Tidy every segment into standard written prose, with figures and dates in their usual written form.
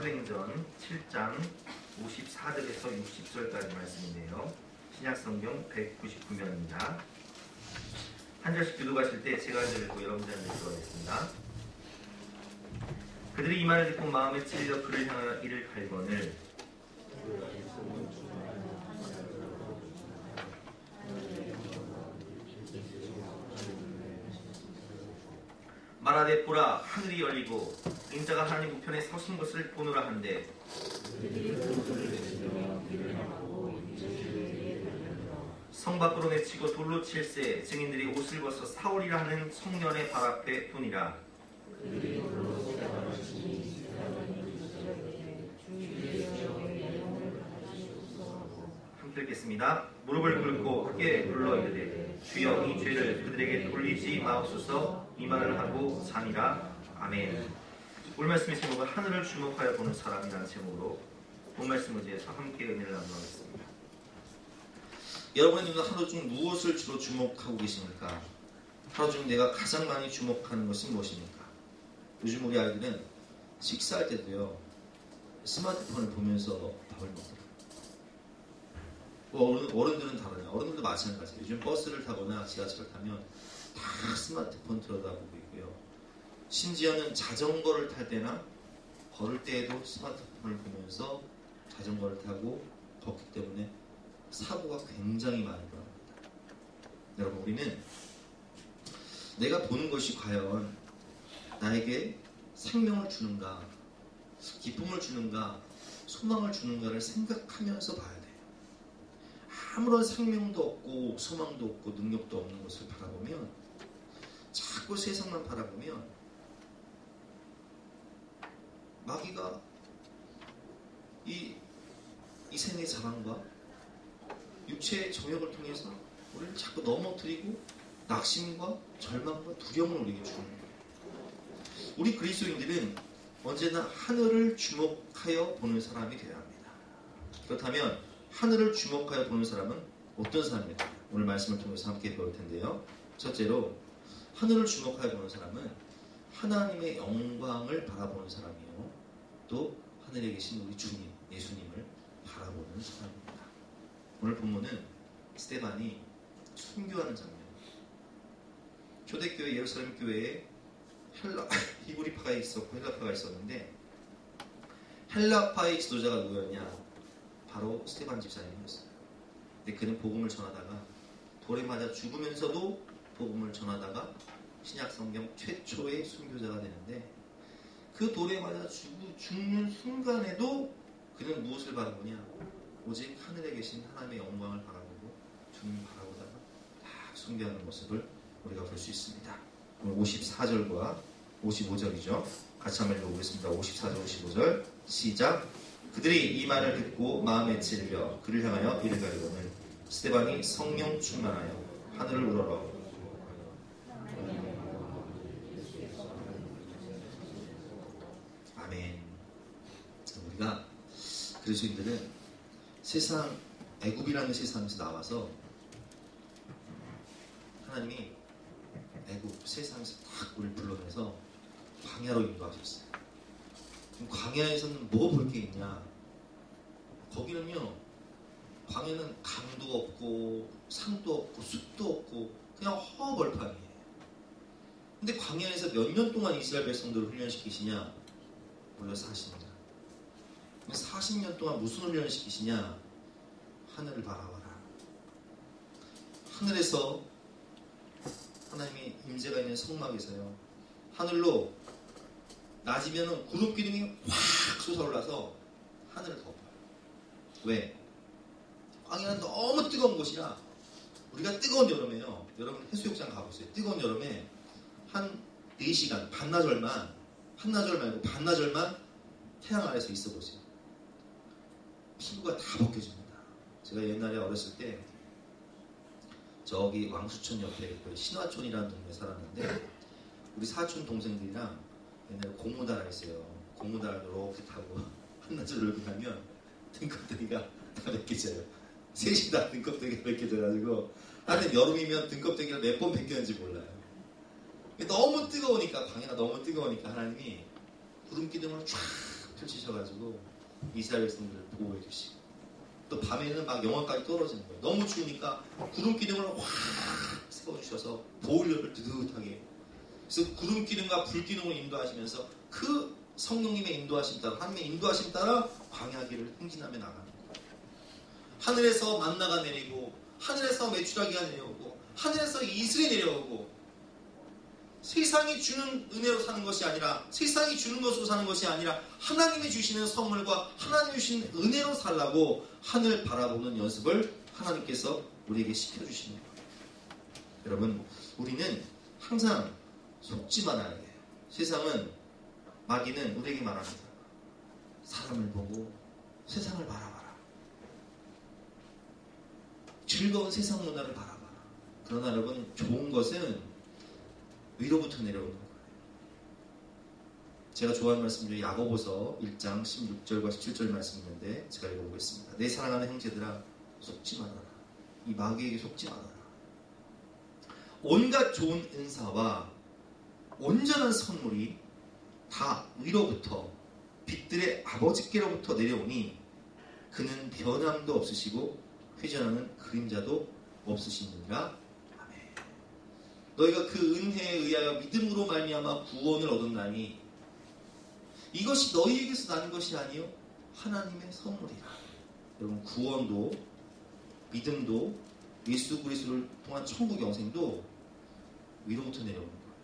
사도행전 7장 54절에서 60절까지 말씀인데요. 신약성경 199면입니다. 한 절씩 교독하실 때 제가 읽고 여러분들 읽어가겠습니다. 그들이 이 말을 듣고 마음에 찔려 그를 향하여 이를 갈거늘 말하되 보라 하늘이 열리고 인자가 하나님 우편에 서신 것을 보노라 한데 성 밖으로 내치고 돌로 칠세 증인들이 옷을 벗어 사울이라 하는 청년의 발 앞에 두니라. 함께 읽겠습니다. 무릎을 꿇고 크게 불러 이르되 주여 이 죄를 그들에게 돌리지 마옵소서. 이 말을 하고 자니라. 아멘. 오늘 말씀의 제목은 하늘을 주목하여 보는 사람이라는 제목으로 본 말씀 의지해서 함께 은혜를 나누겠습니다. 여러분은 하루 중 무엇을 주로 주목하고 계십니까? 하루 중 내가 가장 많이 주목하는 것은 무엇입니까? 요즘 우리 아이들은 식사할 때도요 스마트폰을 보면서 밥을 먹더라고요. 어른들은 다르냐? 어른들도 마찬가지예요. 요즘 버스를 타거나 지하철을 타면 다 스마트폰 들여다보고 있고요. 심지어는 자전거를 탈 때나 걸을 때에도 스마트폰을 보면서 자전거를 타고 걷기 때문에 사고가 굉장히 많이 일어납니다. 여러분, 우리는 내가 보는 것이 과연 나에게 생명을 주는가, 기쁨을 주는가, 소망을 주는가를 생각하면서 봐야 돼요. 아무런 생명도 없고 소망도 없고 능력도 없는 것을 바라보면, 자꾸 세상만 바라보면 마귀가 이 생의 자랑과 육체의 정욕을 통해서 우리를 자꾸 넘어뜨리고 낙심과 절망과 두려움을 우리에게 주는 거예요. 우리 그리스도인들은 언제나 하늘을 주목하여 보는 사람이 되어야 합니다. 그렇다면 하늘을 주목하여 보는 사람은 어떤 사람일까요? 오늘 말씀을 통해서 함께 배울 텐데요. 첫째로 하늘을 주목하여 보는 사람은 하나님의 영광을 바라보는 사람이요, 또 하늘에 계신 우리 주님 예수님을 바라보는 사람입니다. 오늘 본문은 스데반이 순교하는 장면입니다. 초대교회 예루살렘 교회에 히브리파가 있었고 헬라파가 있었는데, 헬라파의 지도자가 누구였냐? 바로 스데반 집사님이었어요. 근데 그는 복음을 전하다가 돌에 맞아 죽으면서도 복음을 전하다가 신약성경 최초의 순교자가 되는데, 그 돌에 맞아 죽는 순간에도 그는 무엇을 바라보냐? 오직 하늘에 계신 하나님의 영광을 바라보고 주님 바라보다가 딱 순교하는 모습을 우리가 볼 수 있습니다. 오늘 54절과 55절이죠. 같이 한번 읽어보겠습니다. 54절, 55절 시작. 그들이 이 말을 듣고 마음에 찔려 그를 향하여 이를 가리거늘 스데반이 성령 충만하여 하늘을 우러러 아멘. 우리가 그리스도인들은 세상, 애굽이라는 세상에서 나와서 하나님이 애굽 세상에서 딱 우리를 불러내서 광야로 인도하셨어요. 그럼 광야에서는 뭐 볼 게 있냐? 거기는요, 광야는 강도 없고 산도 없고 숲도 없고 그냥 허벌판이에요. 근데 광야에서 몇 년 동안 이스라엘 백성들을 훈련시키시냐? 무려 40년. 40년 동안 무슨 훈련을 시키시냐? 하늘을 바라봐라. 하늘에서 하나님의 임재가 있는 성막에서요, 하늘로 낮이면은 구름 기둥이 확 솟아올라서 하늘을 덮어요. 왜? 광야는 너무 뜨거운 곳이라, 우리가 뜨거운 여름에요, 여러분 해수욕장 가보세요. 뜨거운 여름에 한 4시간, 반나절 말고 반나절만 태양 아래서 있어 보세요. 피부가 다 벗겨집니다. 제가 옛날에 어렸을 때 저기 왕수천 옆에 신화촌이라는 동네에 살았는데, 우리 사촌 동생들이랑 옛날에 고무다라 했어요. 고무다라를 이렇게 타고 한나절을 이렇게 가면 등껍데기가 다 벗겨져요. 셋이 다 등껍데기가 벗겨져가지고, 하여튼 여름이면 등껍데기를 몇 번 벗겼는지 몰라요. 너무 뜨거우니까, 광야가 너무 뜨거우니까 하나님이 구름 기둥을 쫙 펼치셔가지고 이스라엘 백성들을 보호해 주시고, 또 밤에는 막 영하까지 떨어지는 거예요. 너무 추우니까 구름 기둥을 확 세워주셔서 보일러를 뜨뜻하게. 그래서 구름 기둥과 불 기둥을 인도하시면서 그 성령님의 인도하심 따라, 하나님의 인도하심 따라 광야길을 행진하며 나가는 거예요. 하늘에서 만나가 내리고, 하늘에서 메추라기가 내려오고, 하늘에서 이슬이 내려오고, 세상이 주는 은혜로 사는 것이 아니라, 세상이 주는 것으로 사는 것이 아니라 하나님이 주시는 선물과 하나님이 주시는 은혜로 살라고 하늘 바라보는 연습을 하나님께서 우리에게 시켜주시는 거예요. 여러분, 우리는 항상 속지 말아야 돼요. 세상은, 마귀는 우리에게 말합니다. 사람을 보고 세상을 바라봐라. 즐거운 세상 문화를 바라봐라. 그러나 여러분, 좋은 것은 위로부터 내려오는 거예요. 제가 좋아하는 말씀 중에 야고보서 1장 16절과 17절 말씀이 있는데 제가 읽어보겠습니다. 내 사랑하는 형제들아, 속지 말아라. 이 마귀에게 속지 말아라. 온갖 좋은 은사와 온전한 선물이 다 위로부터, 빛들의 아버지께로부터 내려오니 그는 변함도 없으시고 회전하는 그림자도 없으시느니라. 너희가 그 은혜에 의하여 믿음으로 말미암아 구원을 얻었나니 이것이 너희에게서 나는 것이 아니요 하나님의 선물이라. 여러분, 구원도 믿음도 예수 그리스도를 통한 천국 영생도 위로부터 내려오는 거예요.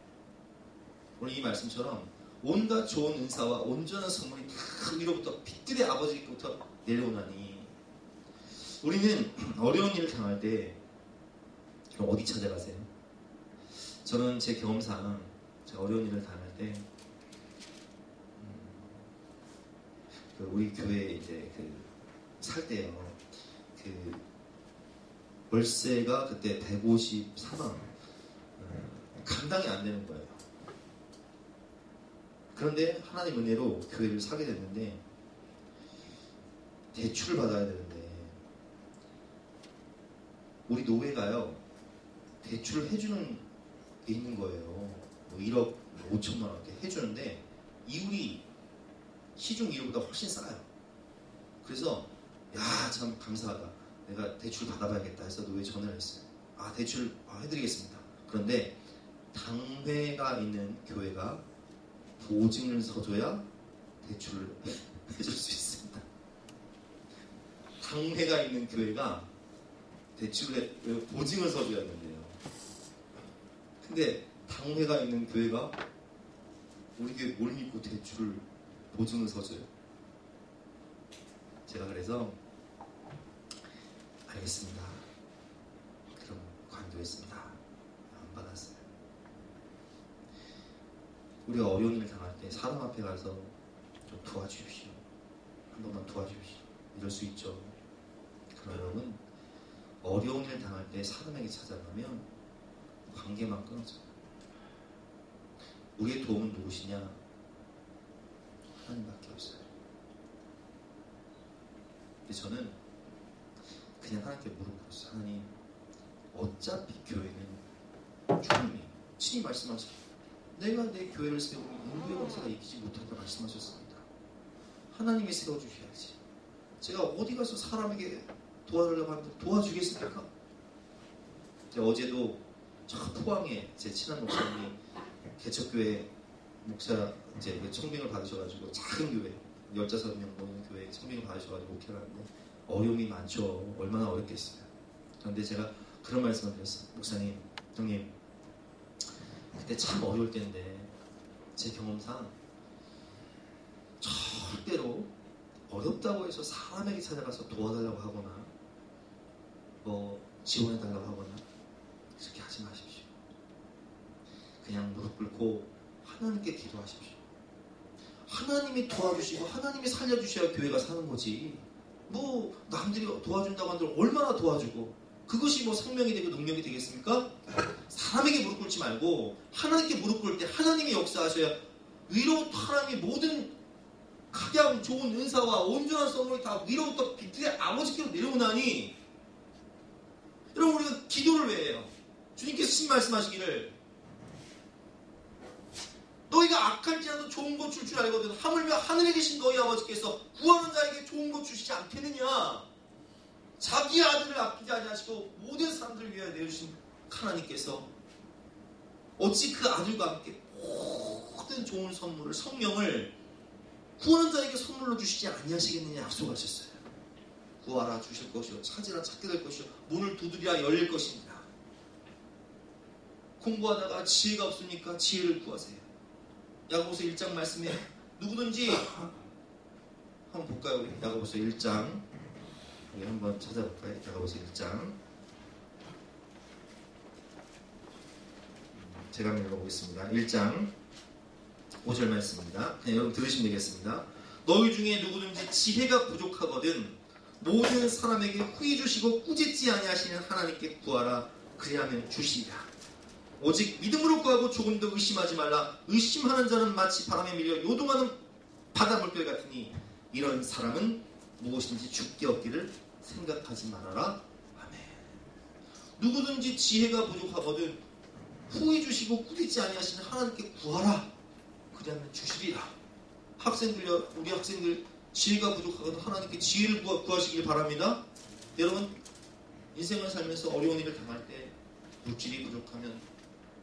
오늘 이 말씀처럼 온갖 좋은 은사와 온전한 선물이 다 위로부터, 빛들의 아버지께로부터 내려오나니, 우리는 어려운 일을 당할 때 그럼 어디 찾아가세요? 저는 제 경험상 제가 어려운 일을 당할 때 우리 교회에 이제 살 때요, 월세가 그때 154만 감당이 안 되는 거예요. 그런데 하나님 은혜로 교회를 사게 됐는데 대출을 받아야 되는데 우리 노회가요 대출을 해주는 게 있는 거예요. 뭐 1억 5천만 원 이렇게 해주는데 이율이 시중 이율보다 훨씬 싸요. 그래서 야, 참 감사하다. 내가 대출 받아봐야겠다 해서 노회에 전화를 했어요. 아, 대출 해드리겠습니다. 그런데 당회가 있는 교회가 보증을 서줘야 대출을 해줄 수 있습니다. 당회가 있는 교회가 대출을 보증을 서줘야 된대요. 근데 당회가 있는 교회가 우리 교회 뭘 믿고 대출을 보증을 서줘요? 제가 그래서 알겠습니다. 그럼 관두했습니다. 안 받았어요. 우리가 어려운 일 당할 때 사람 앞에 가서 좀 도와주십시오. 한 번만 도와주십시오. 이럴 수 있죠. 그러면 어려운 일 당할 때 사람에게 찾아가면 관계만 끊어져요. 우리의 도움은 누구시냐? 하나님밖에 없어요. 근데 저는 그냥 하나님께 무릎 꿇었어요. 하나님, 어차피 교회는 주님이 친히 말씀하시고 내가 내 교회를 세우면 인도의 권세가 이기지 못한다 말씀하셨습니다. 하나님이 세워주셔야지. 제가 어디 가서 사람에게 도와달라고 하는데 도와주겠습니까? 어제도 저 포항에 제 친한 목사님이 개척교회 목사 이제 청빙을 받으셔가지고 작은 교회 15명 모이는 교회에 청빙을 받으셔가지고 목회를 하는데 어려움이 많죠. 얼마나 어렵겠어요. 그런데 제가 그런 말씀을 드렸어요. 목사님, 형님, 그때 참 어려울 때인데 제 경험상 절대로 어렵다고 해서 사람에게 찾아가서 도와달라고 하거나 뭐 지원해달라고 하거나 그렇게 하지 마십시오. 그냥 무릎 꿇고 하나님께 기도하십시오. 하나님이 도와주시고 하나님이 살려주셔야 교회가 사는 거지. 뭐 남들이 도와준다고 한들 얼마나 도와주고 그것이 뭐 생명이 되고 능력이 되겠습니까? 사람에게 무릎 꿇지 말고 하나님께 무릎 꿇을 때 하나님이 역사하셔야 위로부터 하나님의 모든 가장 좋은 은사와 온전한 선물이 다 위로부터 빛의 아버지께로 내려오나니, 여러분, 우리가 기도를 왜 해요? 주님께서 신 말씀하시기를 너희가 너희가 악할지라도 좋은 것 줄 줄 알거든. 하물며 하늘에 계신 너희 아버지께서 구하는 자에게 좋은 것 주시지 않겠느냐. 자기 아들을 아끼지 아니하시고 모든 사람들을 위하여 내주신 하나님께서 어찌 그 아들과 함께 모든 좋은 선물을, 성령을 구하는 자에게 선물로 주시지 아니하시겠느냐 약속하셨어요. 구하라 주실 것이요, 찾으라 찾게 될 것이요, 문을 두드리라 열릴 것입니다. 공부하다가 지혜가 없으니까 지혜를 구하세요. 야고보서 1장 말씀에 누구든지 한번 볼까요? 우리 야고보서 1장 우리 한번 찾아볼까요? 야고보서 1장 제가 읽어보겠습니다. 1장 5절 말씀입니다. 그냥 여러분 들으시면 되겠습니다. 너희 중에 누구든지 지혜가 부족하거든 모든 사람에게 후히 주시고 꾸짖지 아니하시는 하나님께 구하라. 그리하면 주시리라. 오직 믿음으로 구하고 조금도 의심하지 말라. 의심하는 자는 마치 바람에 밀려 요동하는 바닷물결 같으니 이런 사람은 무엇인지 죽게 얻기를 생각하지 말아라. 아멘. 누구든지 지혜가 부족하거든 후히 주시고 꾸짖지 아니하시는 하나님께 구하라. 그러면 주시리라. 학생들요, 우리 학생들 지혜가 부족하거든 하나님께 지혜를 구하시길 바랍니다. 여러분 인생을 살면서 어려운 일을 당할 때 물질이 부족하면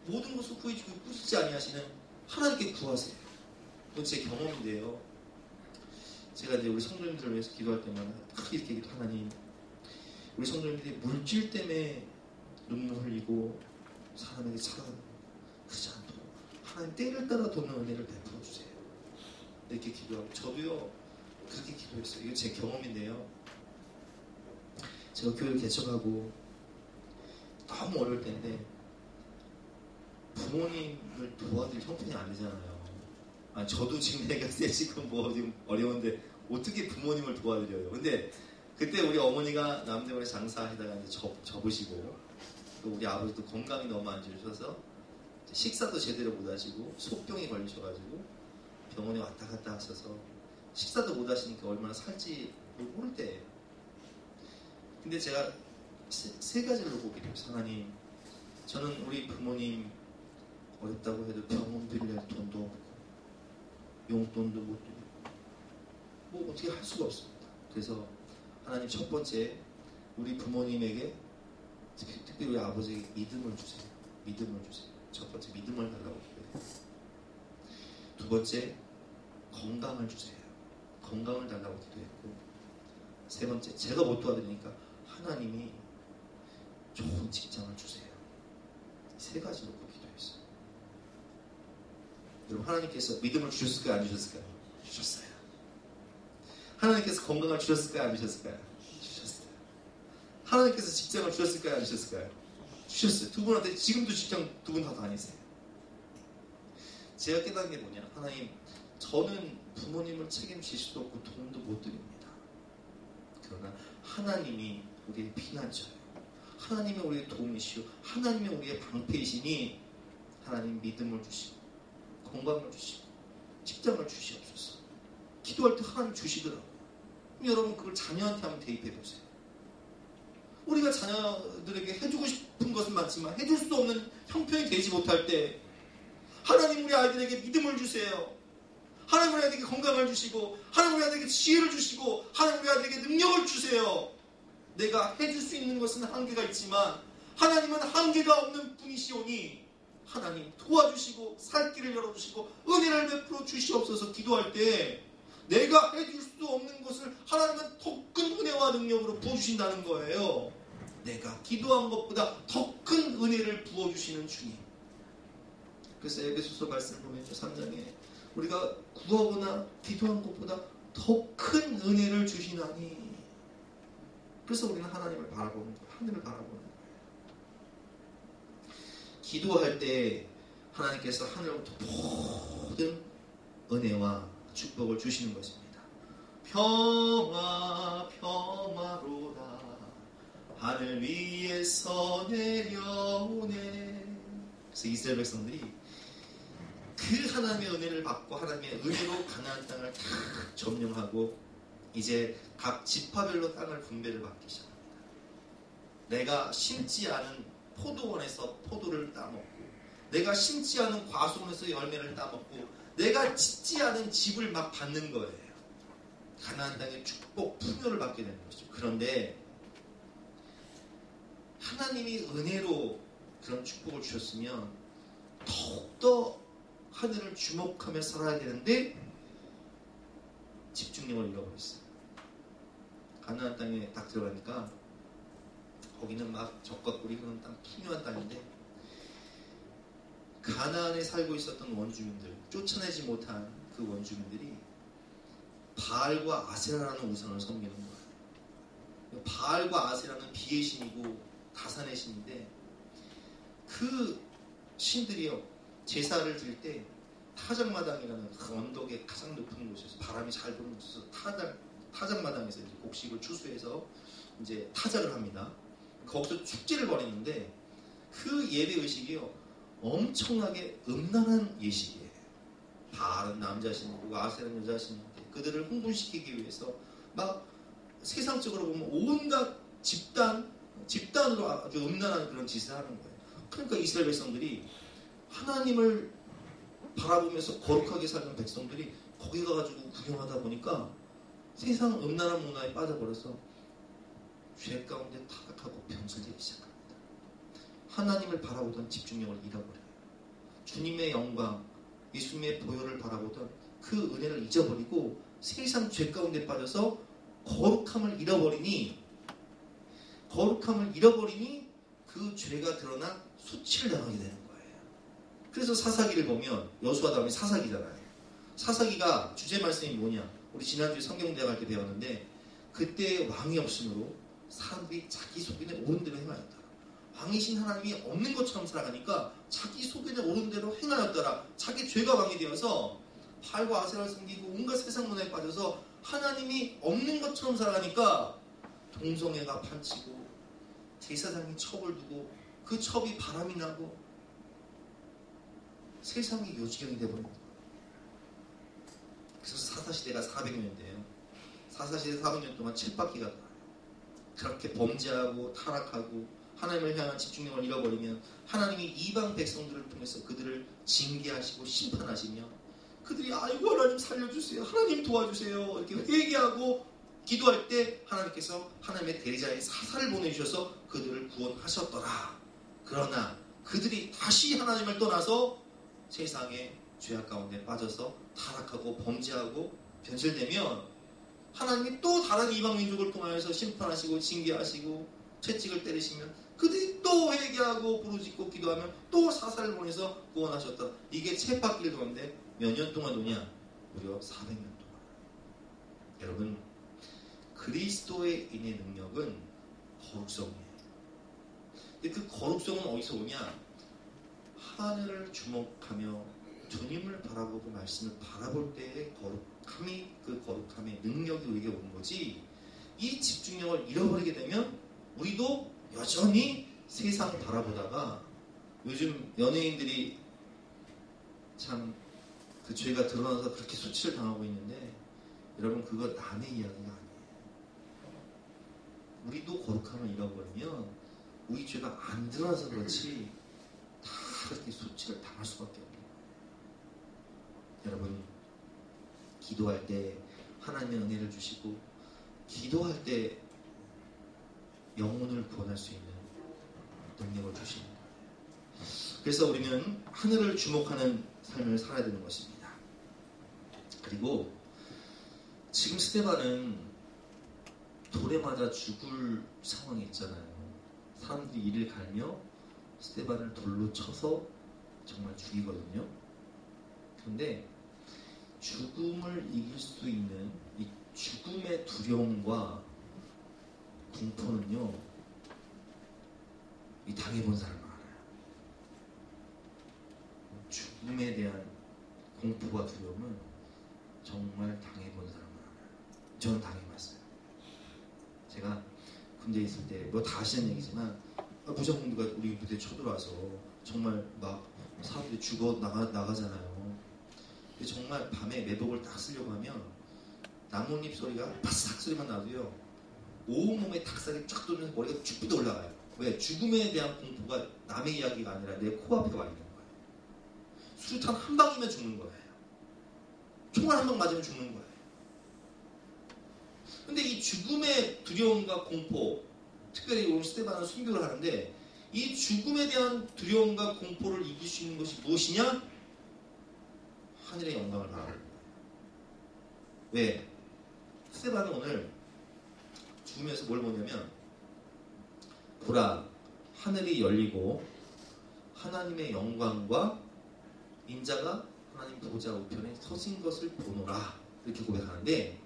모든 것을 후히 주고 꾸짖지 아니하시는 하나님께 구하세요. 그건 제 경험인데요. 제가 이제 우리 성도님들을 위해서 기도할 때마다 크게 이렇게 기도, 하나님 우리 성도님들이 물질 때문에 눈물 흘리고 사람에게 찾아가는 그렇지 않도록 하나님 때를 따라 돕는 은혜를 베풀어 주세요. 이렇게 기도하고 저도요 그렇게 기도했어요. 이거 제 경험인데요. 제가 교회를 개척하고 너무 어려울 때인데 부모님을 도와드릴 형편이 안 되잖아요. 저도 지금 내가 지금 뭐 지금 어려운데 어떻게 부모님을 도와드려요. 근데 그때 우리 어머니가 남대문에 장사하시다가 이제 접으시고 또 우리 아버지도 건강이 너무 안 좋으셔서 식사도 제대로 못 하시고 속병이 걸리셔가지고 병원에 왔다 갔다 하셔서 식사도 못 하시니까 얼마나 살지 모를 때예요. 근데 제가 세 가지를 놓고 기도했어요. 하나님, 저는 우리 부모님 어렵다고 해도 병원 빌릴 돈도 없고 용돈도 못 드리고 뭐 어떻게 할 수가 없습니다. 그래서 하나님 첫 번째 우리 부모님에게 특별히 우리 아버지에게 믿음을 주세요. 믿음을 주세요. 첫 번째 믿음을 달라고 기도해요. 두 번째 건강을 주세요. 건강을 달라고 기도했고 세 번째 제가 못 도와드리니까 하나님이 좋은 직장을 주세요. 세 가지 놓고 기도했어요. 여러분 하나님께서 믿음을 주셨을까요? 안 주셨을까요? 주셨어요. 하나님께서 건강을 주셨을까요? 안 주셨을까요? 주셨어요. 하나님께서 직장을 주셨을까요? 안 주셨을까요? 주셨어요. 두 분한테 지금도 직장 두 분 다 다니세요. 제가 깨달은 게 뭐냐, 하나님 저는 부모님을 책임질 수도 없고 돈도 못 드립니다. 그러나 하나님이 우리의 피난처예요. 하나님이 우리의 도움이시오. 하나님이 우리의 방패이시니 하나님 믿음을 주시고 건강을 주시고 직장을 주시옵소서. 기도할 때 하나님 주시더라고요. 여러분 그걸 자녀한테 한번 대입해 보세요. 우리가 자녀들에게 해주고 싶은 것은 많지만 해줄 수 없는 형편이 되지 못할 때 하나님 우리 아이들에게 믿음을 주세요. 하나님 우리 아이들에게 건강을 주시고 하나님 우리 아이들에게 지혜를 주시고 하나님 우리 아이들에게 능력을 주세요. 내가 해줄 수 있는 것은 한계가 있지만 하나님은 한계가 없는 분이시오니 하나님 도와주시고 살 길을 열어주시고 은혜를 베풀어 주시옵소서. 기도할 때 내가 해줄 수 없는 것을 하나님은 더 큰 은혜와 능력으로 부어주신다는 거예요. 내가 기도한 것보다 더 큰 은혜를 부어주시는 주님. 그래서 에베소서 말씀을 보면 3장에 우리가 구하거나 기도한 것보다 더 큰 은혜를 주시나니, 그래서 우리는 하나님을 바라보는 거예요. 하늘을 바라보는 거예요. 기도할 때 하나님께서 하늘로부터 모든 은혜와 축복을 주시는 것입니다. 평화 평화로다 하늘 위에서 내려오네. 그래서 이스라엘 백성들이 그 하나님의 은혜를 받고 하나님의 은혜로 가나안 땅을 다 점령하고 이제 각 지파별로 땅을 분배를 받기 시작합니다. 내가 심지 않은 포도원에서 포도를 따먹고 내가 심지 않은 과수원에서 열매를 따먹고 내가 짓지 않은 집을 막 받는 거예요. 가나안 땅의 축복, 풍요를 받게 되는 것이죠. 그런데 하나님이 은혜로 그런 축복을 주셨으면 더욱더 하늘을 주목하며 살아야 되는데 집중력을 잃어버렸어요. 가나안 땅에 딱 들어가니까 거기는 막 적과 꿀이 흐르는 땅, 풍요한 땅인데 가나안에 살고 있었던 원주민들, 쫓아내지 못한 그 원주민들이 바알과 아세라라는 우상을 섬기는 거예요. 바알과 아세라는 비의 신이고 다산의 신인데 그 신들이요 제사를 드릴 때 타작마당이라는 그 언덕의 가장 높은 곳에서 바람이 잘 부는 곳에서 타작마당에서 이제 곡식을 추수해서 이제 타작을 합니다. 거기서 축제를 벌이는데 그 예배 의식이요 엄청나게 음란한 예식이에요. 바알은 남자 신이고 아세라는 여자 신인데 그들을 흥분시키기 위해서 막 세상적으로 보면 온갖 집단으로 아주 음란한 그런 짓을 하는 거예요. 그러니까 이스라엘 백성들이 하나님을 바라보면서 거룩하게 살던 백성들이 거기 가가지고 구경하다 보니까 세상 음란한 문화에 빠져버려서 죄 가운데 타락하고 병들기 시작합니다. 하나님을 바라보던 집중력을 잃어버려요. 주님의 영광, 예수님의 보혈을 바라보던 그 은혜를 잊어버리고 세상 죄 가운데 빠져서 거룩함을 잃어버리니 그 죄가 드러나 수치를 당하게 되는 거예요. 그래서 사사기를 보면 여수와 다음에 사사기잖아요. 사사기가 주제 말씀이 뭐냐? 우리 지난주에 성경대학 할 때 배웠는데 그때 왕이 없으므로 사람들이 자기 소견에 옳은 대로 행하였더라. 왕이신 하나님이 없는 것처럼 살아가니까 자기 소견에 옳은 대로 행하였더라. 자기 죄가 왕이 되어서 바알과 아세라를 섬기고 온갖 세상 문화에 빠져서 하나님이 없는 것처럼 살아가니까 동성애가 판치고 제사장이 첩을 두고 그 첩이 바람이 나고 세상이 요지경이 되어버립니다. 그래서 사사시대가 400년 돼요. 사사시대 400년 동안 쳇바퀴가 돌아요. 그렇게 범죄하고 타락하고 하나님을 향한 집중력을 잃어버리면 하나님이 이방 백성들을 통해서 그들을 징계하시고 심판하시며 그들이 아이고 하나님 살려주세요, 하나님 도와주세요 이렇게 회개하고 기도할 때 하나님께서 하나님의 대리자인 사사를 보내주셔서 그들을 구원하셨더라. 그러나 그들이 다시 하나님을 떠나서 세상의 죄악 가운데 빠져서 타락하고 범죄하고 변질되면 하나님이 또 다른 이방 민족을 통하여서 심판하시고 징계하시고 채찍을 때리시면 그들이 또 회개하고 부르짖고 기도하면 또 사사를 보내서 구원하셨다. 이게 쳇바퀴를 도는데 몇 년 동안 도냐? 무려 400년 동안. 여러분, 그리스도의 인의 능력은 거룩성이에요. 근데 그 거룩성은 어디서 오냐? 하늘을 주목하며 주님을 바라보고 말씀을 바라볼 때의 거룩함이, 그 거룩함의 능력이 우리에게 오는 거지. 이 집중력을 잃어버리게 되면 우리도 여전히 세상 바라보다가 요즘 연예인들이 참 그 죄가 드러나서 그렇게 수치를 당하고 있는데 여러분 그거 남의 이야기가 아니에요. 우리도 거룩함을 잃어버리면 우리 죄가 안 드러나서 그렇지 다 그렇게 수치를 당할 수밖에 없는 거예요. 여러분 기도할 때 하나님의 은혜를 주시고 기도할 때 영혼을 구원할 수 있는 능력을 주십니다. 그래서 우리는 하늘을 주목하는 삶을 살아야 되는 것입니다. 그리고 지금 스데반은 돌에 맞아 죽을 상황이 있잖아요. 사람들이 이를 갈며 스데반을 돌로 쳐서 정말 죽이거든요. 그런데 죽음을 이길 수 있는 이 죽음의 두려움과 공포는요, 이 당해본 사람은 알아요. 죽음에 대한 공포와 두려움은 정말 당해본 사람은 알아요. 저는 당해봤어요. 제가 군대에 있을 때 뭐 다 아시는 얘기지만 부장군들과 우리 부대에 쳐들어와서 정말 막 사람들이 죽어 나가잖아요. 근데 정말 밤에 매복을 딱 쓰려고 하면 나뭇잎 소리가 바싹 소리만 나도요 온몸에 닭살이 쫙 돌면서 머리가 쭉 삐져 올라가요. 왜? 죽음에 대한 공포가 남의 이야기가 아니라 내 코앞에 와 있는 거예요. 수류탄 한 방이면 죽는 거예요. 총알 한 방 맞으면 죽는 거예요. 근데 이 죽음의 두려움과 공포, 특별히 오늘 스테반은 순교를 하는데 이 죽음에 대한 두려움과 공포를 이길 수 있는 것이 무엇이냐? 하늘의 영광을 바라보는 거예요. 왜? 스테반은 오늘 죽으면서 뭘 보냐면 보라, 하늘이 열리고 하나님의 영광과 인자가 하나님 보좌 우편에 서신 것을 보노라, 이렇게 고백하는데,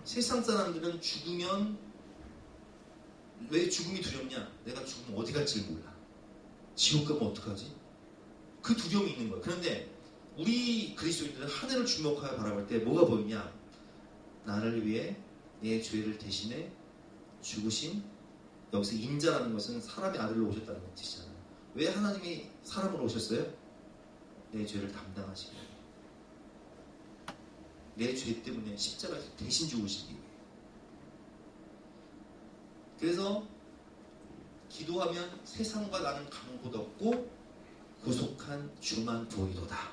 세상 사람들은 죽으면 왜 죽음이 두렵냐? 내가 죽으면 어디 갈지 몰라. 지옥 가면 어떡하지? 그 두려움이 있는 거예요. 그런데 우리 그리스도인들은 하늘을 주목하여 바라볼 때 뭐가 보이냐? 나를 위해 내 죄를 대신해 죽으신, 여기서 인자라는 것은 사람의 아들로 오셨다는 뜻이잖아요. 왜 하나님이 사람으로 오셨어요? 내 죄를 담당하시기 위해. 내 죄 때문에 십자가에서 대신 죽으시기 위해. 그래서 기도하면 세상과 나는 강보도 없고 구속한 주만 보이도다.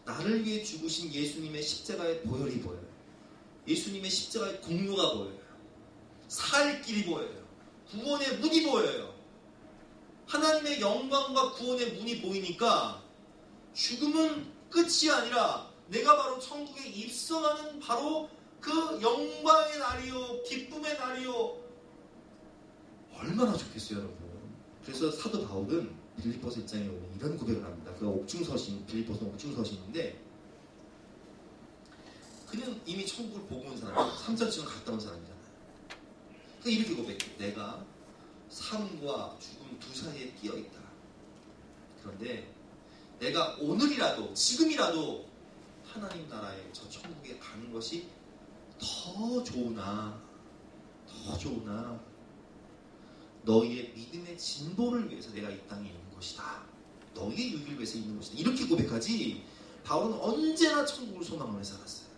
나를 위해 죽으신 예수님의 십자가의 보혈이 보여요. 예수님의 십자가의 공로가 보여요. 살 길이 보여요. 구원의 문이 보여요. 하나님의 영광과 구원의 문이 보이니까 죽음은 끝이 아니라 내가 바로 천국에 입성하는 바로 그 영광의 날이요, 기쁨의 날이요. 얼마나 좋겠어요, 여러분. 그래서 사도 바울은 빌립보서 1장에 오면 이런 고백을 합니다. 그가 옥중서신, 빌립보서는 옥중서신인데, 그는 이미 천국을 보고 온 사람이에요. 3차쯤 갔다 온 사람이잖아요. 그러니까 이렇게 고백해요. 내가 삶과 죽음 두 사이에 끼어있다. 그런데 내가 오늘이라도, 지금이라도 하나님 나라에 저 천국에 가는 것이 더 좋으나 너희의 믿음의 진보를 위해서 내가 이 땅에 있는 것이다. 너희의 유익을 위해서 있는 것이다. 이렇게 고백하지, 바울은 언제나 천국을 소망하며 살았어요.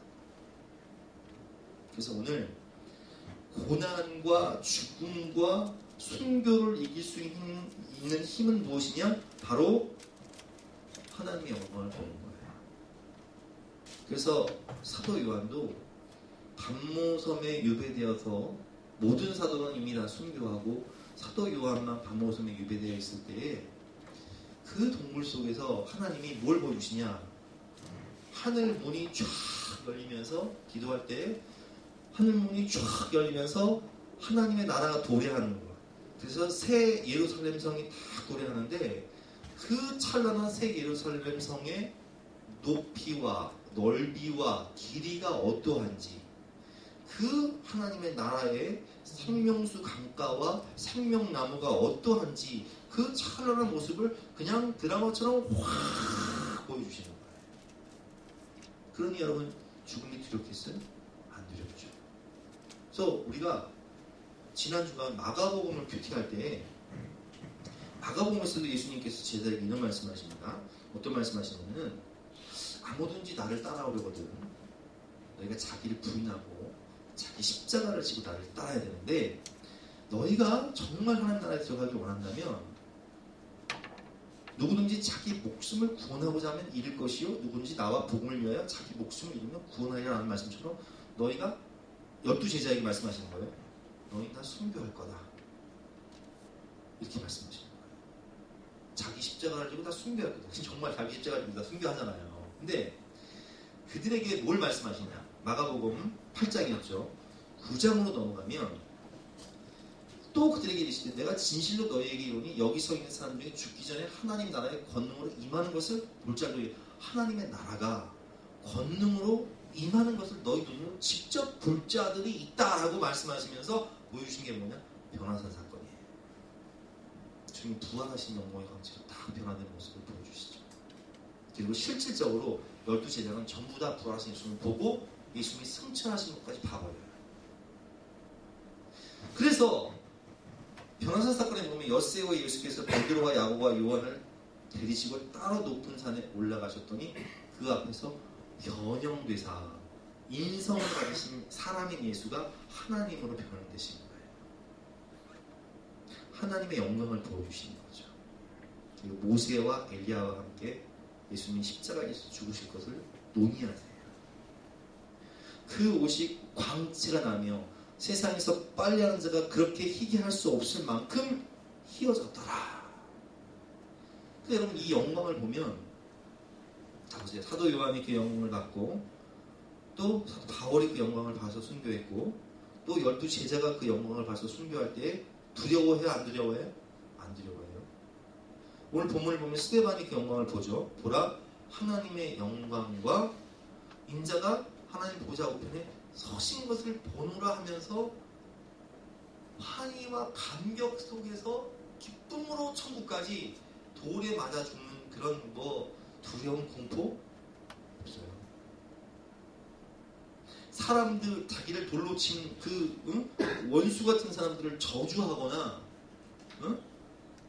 그래서 오늘 고난과 죽음과 순교를 이길 수 있는 힘은 무엇이냐? 바로 하나님의 영광을 보는 거예요. 그래서 사도 요한도 반모섬에 유배되어서, 모든 사도는 이미 다 순교하고 사도 요한만 반모섬에 유배되어 있을 때에 그 동물 속에서 하나님이 뭘 보여주시냐? 하늘 문이 쫙 열리면서, 기도할 때 하늘 문이 쫙 열리면서 하나님의 나라가 도래하는 거예요. 그래서 새 예루살렘 성이 다 도래하는데, 그 찬란한 새 예루살렘 성의 높이와 넓이와 길이가 어떠한지, 그 하나님의 나라의 생명수 강가와 생명나무가 어떠한지, 그 찬란한 모습을 그냥 드라마처럼 확 보여주시는 거예요. 그러니 여러분, 죽음이 두렵겠어요? 안 두렵죠. 그래서 우리가 지난주간 마가복음을 큐티할 때, 마가복음에서도 예수님께서 제자에게 이런 말씀하십니다. 어떤 말씀하시냐면은, 아무든지 나를 따라오려거든 너희가 자기를 부인하고 자기 십자가를 지고 나를 따라야 되는데, 너희가 정말 하나님 나라에 들어가길 원한다면 누구든지 자기 목숨을 구원하고자 하면 잃을 것이요, 누구든지 나와 복음을 위하여 자기 목숨을 잃으면 구원하리라는 말씀처럼, 너희가 12제자에게 말씀하시는 거예요. 너희 다 순교할 거다, 이렇게 말씀하시는 거예요. 자기 십자가를 지고 다 순교할 거다. 정말 자기 십자가를 지고 다 순교하잖아요. 근데 그들에게 뭘 말씀하시냐? 마가복음 8장이었죠. 9장으로 넘어가면 또 그들에게 이르시되, 내가 진실로 너희에게 이르노니 여기 서 있는 사람 중에 죽기 전에 하나님 나라의 권능으로 임하는 것을 볼 자도, 하나님의 나라가 권능으로 임하는 것을 너희 눈으로 직접 볼 자들이 있다라고 말씀하시면서 보여주신 게 뭐냐? 변화산 사건이에요. 주님 부활하신 영광의 광채로 다 변화된 모습을 보여주시죠. 그리고 실질적으로 12제자는 전부 다 부활하신 예수님을 보고 예수님이 승천하신 것까지 봐버려요. 그래서 변화산 사건에 보면 엿새와 예수께서 베드로와 야고보와 요한을 데리시고 따로 높은 산에 올라가셨더니 그 앞에서 변형되사 인성을 가지신 사람인 예수가 하나님으로 변형되신 거예요. 하나님의 영광을 보여주시는 거죠. 그리고 모세와 엘리야와 함께 예수님이 십자가에서 죽으실 것을 논의하세요. 그 옷이 광채가 나며 세상에서 빨래하는 자가 그렇게 희게 할 수 없을 만큼 희어졌더라. 여러분, 이 영광을 보면 사도 요한이 그 영광을 받고, 또 사도 바울이 그 영광을 봐서 순교했고, 또 12 제자가 그 영광을 봐서 순교할 때 두려워해요? 안 두려워해요? 안 두려워해요. 오늘 본문을 보면 스데반이 그 영광을 보죠. 보라, 하나님의 영광과 인자가 하나님 보좌 우편에 서신 것을 보노라 하면서 환희와 감격 속에서 기쁨으로 천국까지 돌에 맞아 죽는 그런 두려움, 공포 없어요. 사람들 자기를 돌로 친 원수 같은 사람들을 저주하거나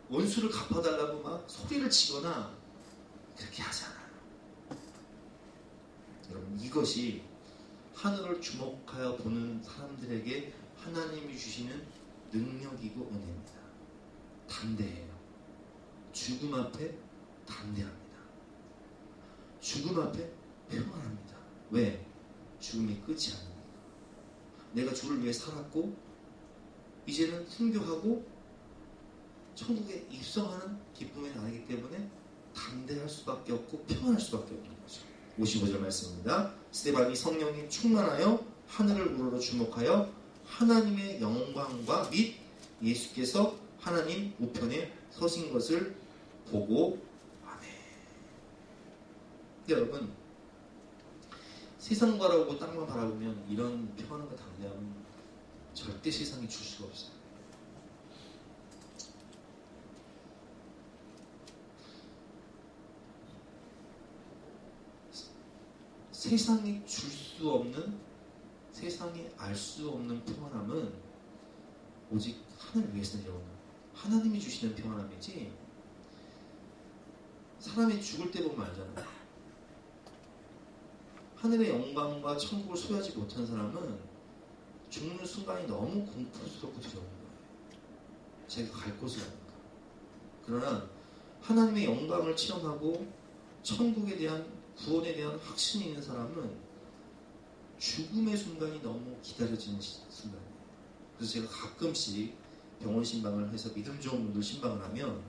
원수를 갚아달라고 막 소리를 치거나 그렇게 하지 않아요. 여러분, 이것이 하늘을 주목하여 보는 사람들에게 하나님이 주시는 능력이고 은혜입니다. 담대해요. 죽음 앞에 담대합니다. 죽음 앞에 평안합니다. 왜? 죽음이 끝이 아닙니다. 내가 주를 위해 살았고 이제는 순교하고 천국에 입성하는 기쁨의 나이기 때문에 담대할 수밖에 없고 평안할 수밖에 없는 거죠. 55절 말씀입니다. 스데반이 성령이 충만하여 하늘을 우러러 주목하여 하나님의 영광과 및 예수께서 하나님 우편에 서신 것을 보고 아멘. 여러분, 세상 바라보고 땅만 바라보면 이런 평안과 담대함은 절대 세상이 줄 수가 없어요. 세상이 줄 수 없는, 세상이 알 수 없는 평안함은 오직 하늘 위에서 내려오는 하나님이 주시는 평안함이지, 사람이 죽을 때 보면 알잖아요. 하늘의 영광과 천국을 소유하지 못한 사람은 죽는 순간이 너무 공포스럽고 두려운 거예요. 자기가 갈 곳을 아니까. 그러나 하나님의 영광을 체험하고 천국에 대한, 구원에 대한 확신이 있는 사람은 죽음의 순간이 너무 기다려지는 순간이에요. 그래서 제가 가끔씩 병원 신방을 해서 믿음 좋은 분들 신방을 하면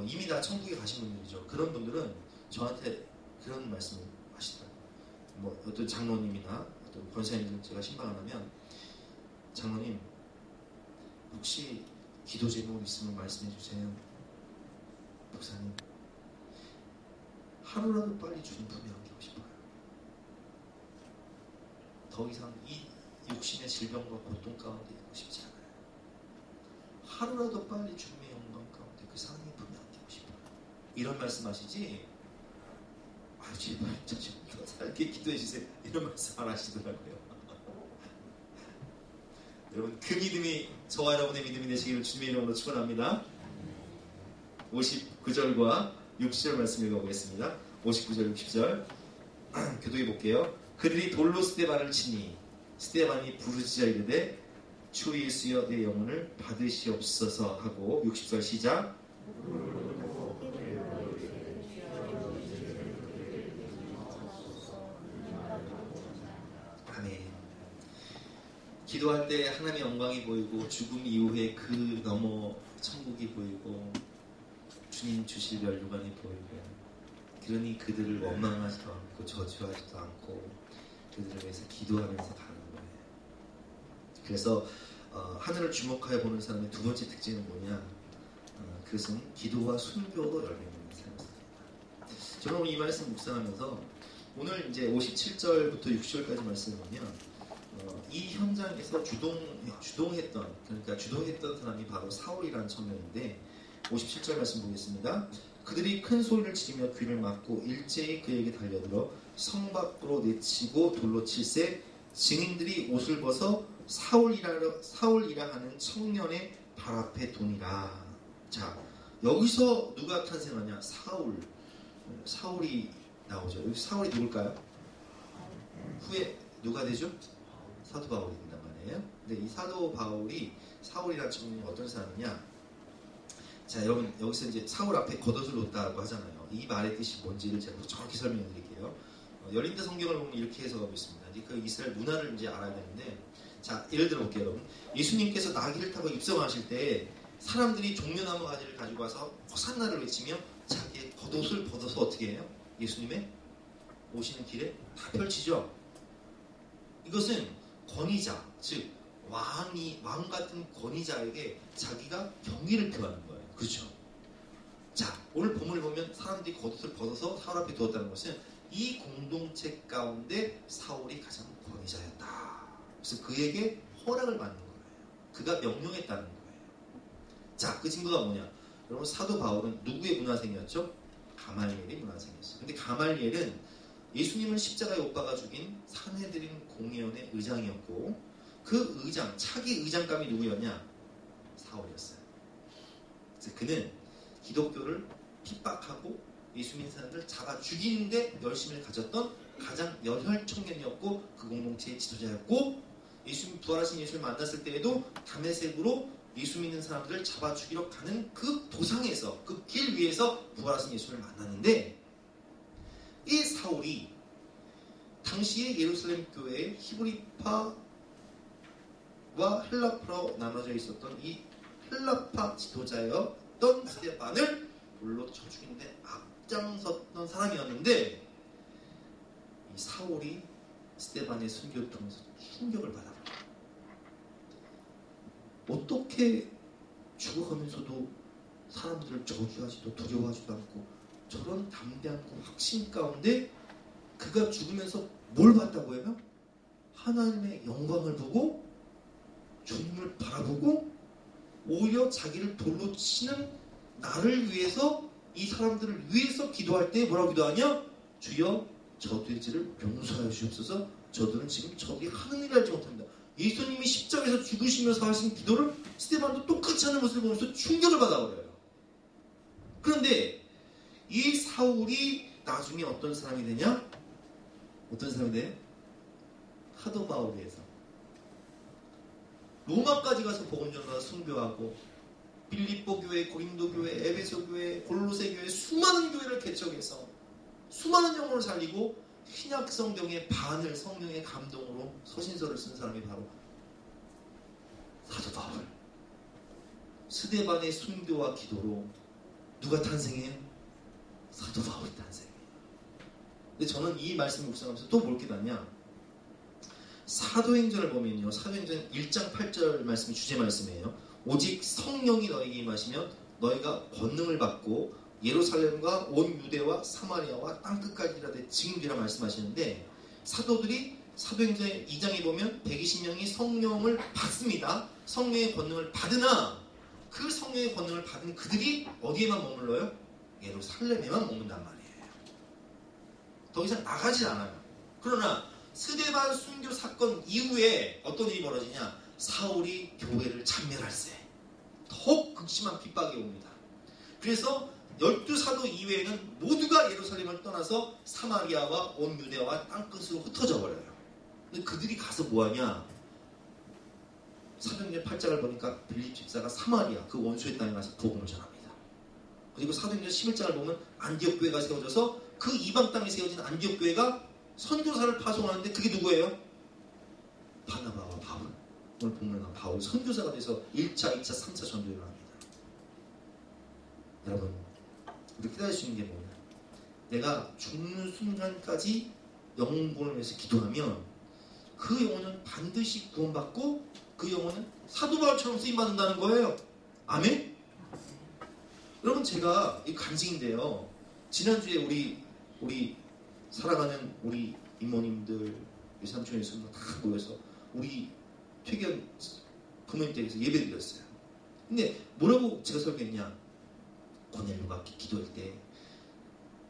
이미 다 천국에 가신 분들이죠. 그런 분들은 저한테 그런 말씀을 하시더라고요. 어떤 장로님이나 어떤 권사님들 제가 신방을 하면, 장로님 혹시 기도 제목 있으면 말씀해 주세요. 목사님 하루라도 빨리 주님 품에 안기고 싶어요. 더 이상 이 육신의 질병과 고통 가운데 있고 싶지 않아요. 하루라도 빨리 주님의 영광 가운데 그 사랑의 품에 안기고 싶어요. 이런 말씀하시지, 제발 저 좀 더 살게 기도해 주세요, 이런 말씀 안 하시더라고요. 여러분, 그 믿음이 저와 여러분의 믿음이 되시기를 주님의 이름으로 축원합니다. 59절과 60절 말씀 읽어보겠습니다. 59절 60절 교독해 볼게요. 그들이 돌로 스데반을 치니 스데반이 부르짖어 이르되 주 예수여 내 영혼을 받으시옵소서 하고, 60절 시작. 아멘. 기도할 때 하나님의 영광이 보이고 죽음 이후에 그 너머 천국이 보이고 주님 주실 멸류관이 보이고, 그러니 그들을 원망하지도 않고 저주하지도 않고 그들을 위해서 기도하면서 가는 거예요. 그래서 하늘을 주목하여 보는 사람의 두 번째 특징은 뭐냐? 그것은 기도와 순교로 열매있는 삶입니다. 저는 오늘 이 말씀 묵상하면서 오늘 이제 57절부터 60절까지 말씀을 보면 이 현장에서 주동했던 사람이 바로 사울이라는 청년인데, 57절 말씀 보겠습니다. 그들이 큰 소리를 지르며 귀를 막고 일제히 그에게 달려들어 성 밖으로 내치고 돌로 칠세 증인들이 옷을 벗어 사울이라 하는 청년의 발 앞에 두니라. 자, 여기서 누가 탄생하냐? 사울이 나오죠. 여기 사울이 누굴까요? 후에 누가 되죠? 사도 바울이 된단 말이에요. 근데 이 사도 바울이 사울이라는 청년이 어떤 사람이냐? 자, 여러분, 여기서 이제 사울 앞에 겉옷을 놓았다고 하잖아요. 이 말의 뜻이 뭔지를 제가 정확히 설명해 드릴게요. 열린대 성경을 보면 이렇게 해석하고 있습니다. 이제 그 이스라엘 문화를 이제 알아야 되는데, 자, 예를 들어 볼게요, 여러분. 예수님께서 나귀를 타고 입성하실 때 사람들이 종려나무 가지를 가지고 와서 호산나를 외치며 자기의 겉옷을 벗어서 어떻게 해요? 예수님의 오시는 길에 다 펼치죠. 이것은 권위자, 즉 왕 같은 권위자에게 자기가 경의를 표하는 거예요. 그렇죠? 자, 오늘 본문을 보면 사람들이 겉옷을 벗어서 사울 앞에 두었다는 것은 이 공동체 가운데 사울이 가장 권위자였다. 그래서 그에게 허락을 받는 거예요. 그가 명령했다는 거예요. 자, 그 증거가 뭐냐? 여러분, 사도 바울은 누구의 문화생이었죠? 가말리엘의 문화생이었어요. 근데 가말리엘은 예수님을 십자가에 못 박아 죽인 산헤드린 공회원의 의장이었고, 그 의장, 차기 의장감이 누구였냐? 사울이었어요. 그래서 그는 기독교를 핍박하고 예수 믿는 사람들을 잡아 죽이는데 열심을 가졌던 가장 열혈 청년이었고, 그 공동체의 지도자였고, 예수님, 부활하신 예수를 만났을 때에도 다메섹으로 예수 믿는 사람들을 잡아 죽이러 가는 그 도상에서, 그 길 위에서 부활하신 예수를 만났는데, 이 사울이 당시에 예루살렘 교회의 히브리파와 헬라파로 나눠져 있었던 이 헬라파 지도자였던 스데반을 돌로 쳐 죽이는데 앞장섰던 사람이었는데, 이 사울이 스데반의 순교를 통해서 충격을 받아버려요. 어떻게 죽어가면서도 사람들을 저주하지도 두려워하지도 않고 저런 담대한 확신 가운데 그가 죽으면서 뭘 봤다고 해요? 하나님의 영광을 보고 주님을 바라보고 오히려 자기를 돌로 치는 나를 위해서, 이 사람들을 위해서 기도할 때 뭐라고 기도하냐? 주여 저 돼지를 용서하여 주옵소서. 저들은 지금 저기 하는 일을 알지 못합니다. 예수님이 십자가에서 죽으시면서 하신 기도를 스데반도 똑같이 하는 모습을 보면서 충격을 받아버려요. 그런데 이 사울이 나중에 어떤 사람이 되냐? 어떤 사람이 돼? 사도 바울에서 로마까지 가서 복음 전하고 순교하고, 빌립보 교회, 고린도 교회, 에베소 교회, 골로새 교회, 수많은 교회를 개척해서 수많은 영혼을 살리고 신약 성경의 반을 성령의 감동으로 서신서를 쓴 사람이 바로 사도 바울. 스데반의 순교와 기도로 누가 탄생해요? 사도 바울이 탄생해요. 근데 저는 이 말씀을 묵상하면서 또 뭘 깨닫냐? 사도행전을 보면요, 사도행전 1장 8절 말씀이 주제 말씀이에요. 오직 성령이 너에게 임하시면 너희가 권능을 받고 예루살렘과 온 유대와 사마리아와 땅끝까지 이르되 증인되라 말씀하시는데, 사도들이 사도행전 2장에 보면 120명이 성령을 받습니다. 성령의 권능을 받으나 그 성령의 권능을 받은 그들이 어디에만 머물러요? 예루살렘에만 머문단 말이에요. 더 이상 나가지 않아요. 그러나 스데반 순교 사건 이후에 어떤 일이 벌어지냐? 사울이 교회를 참멸할세 더욱 극심한 핍박이 옵니다. 그래서 12사도 이외에는 모두가 예루살렘을 떠나서 사마리아와 온 유대와 땅끝으로 흩어져 버려요. 근데 그들이 가서 뭐하냐? 사도행전 8장을 보니까 빌립 집사가 사마리아, 그 원수의 땅에 가서 복음을 전합니다. 그리고 사도행전 11장을 보면 안디옥 교회가 세워져서 그 이방 땅에 세워진 안디옥 교회가 선교사를 파송하는데, 그게 누구예요? 바나바와 바울. 오늘 보면 바울 선교사가 돼서 1차, 2차, 3차 전도를 합니다. 여러분, 우리 깨달을 수 있는 게 뭐냐? 내가 죽는 순간까지 영혼을 위해서 기도하면 그 영혼은 반드시 구원받고 그 영혼은 사도 바울처럼 쓰임받는다는 거예요. 아멘? 여러분, 제가 이 간증인데요, 지난주에 우리 살아가는 우리 이모님들, 삼촌, 여사님들 다 모여서 우리 퇴견 부모님 댁에서 예배를 드렸어요. 근데 뭐라고 제가 설교했냐? 고넬료가 기도할 때,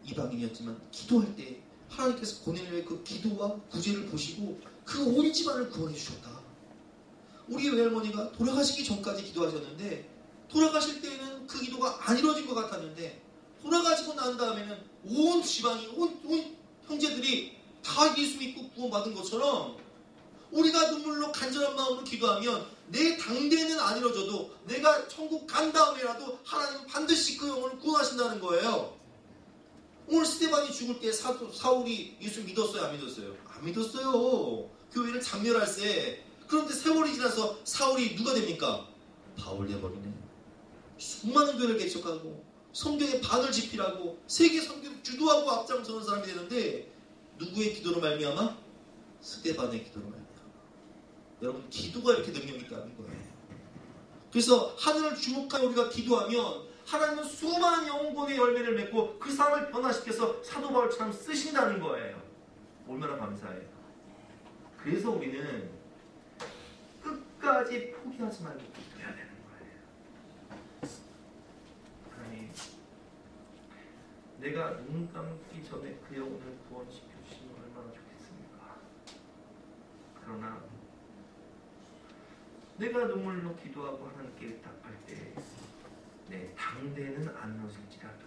이방인이었지만 기도할 때 하나님께서 고넬료의 그 기도와 구제를 보시고 그 온 집안을 구원해 주셨다. 우리 외할머니가 돌아가시기 전까지 기도하셨는데, 돌아가실 때에는 그 기도가 안 이루어진 것 같았는데, 돌아가시고 난 다음에는 온 집안이, 온 형제들이 다 예수 믿고 구원받은 것처럼, 우리가 눈물로 간절한 마음으로 기도하면 내 당대는 안 이루어져도 내가 천국 간 다음에라도 하나님은 반드시 그 영혼을 구원하신다는 거예요. 오늘 스데반이 죽을 때 사울이 예수 믿었어요? 안 믿었어요? 안 믿었어요. 교회를 장멸할세. 그런데 세월이 지나서 사울이 누가 됩니까? 바울 돼버리네. 수많은 교회를 개척하고 성경의 반을 집필하고 세계 선교를 주도하고 앞장서는 사람이 되는데 누구의 기도로 말미암아? 스데반의 기도로 말미암아. 여러분, 기도가 이렇게 능력이 있다는 거예요. 그래서 하늘을 주목하여 우리가 기도하면 하나님은 수많은 영혼의 열매를 맺고 그 사람을 변화시켜서 사도 바울처럼 쓰신다는 거예요. 얼마나 감사해요. 그래서 우리는 끝까지 포기하지 말고 기도해야 되는 거예요. 하나님, 내가 눈 감기 전에 그 영혼을 구원시켜 주시면 얼마나 좋겠습니까? 그러나 내가 눈물로 기도하고 하나님께 답할 때 내 당대는 안 이루어질지라도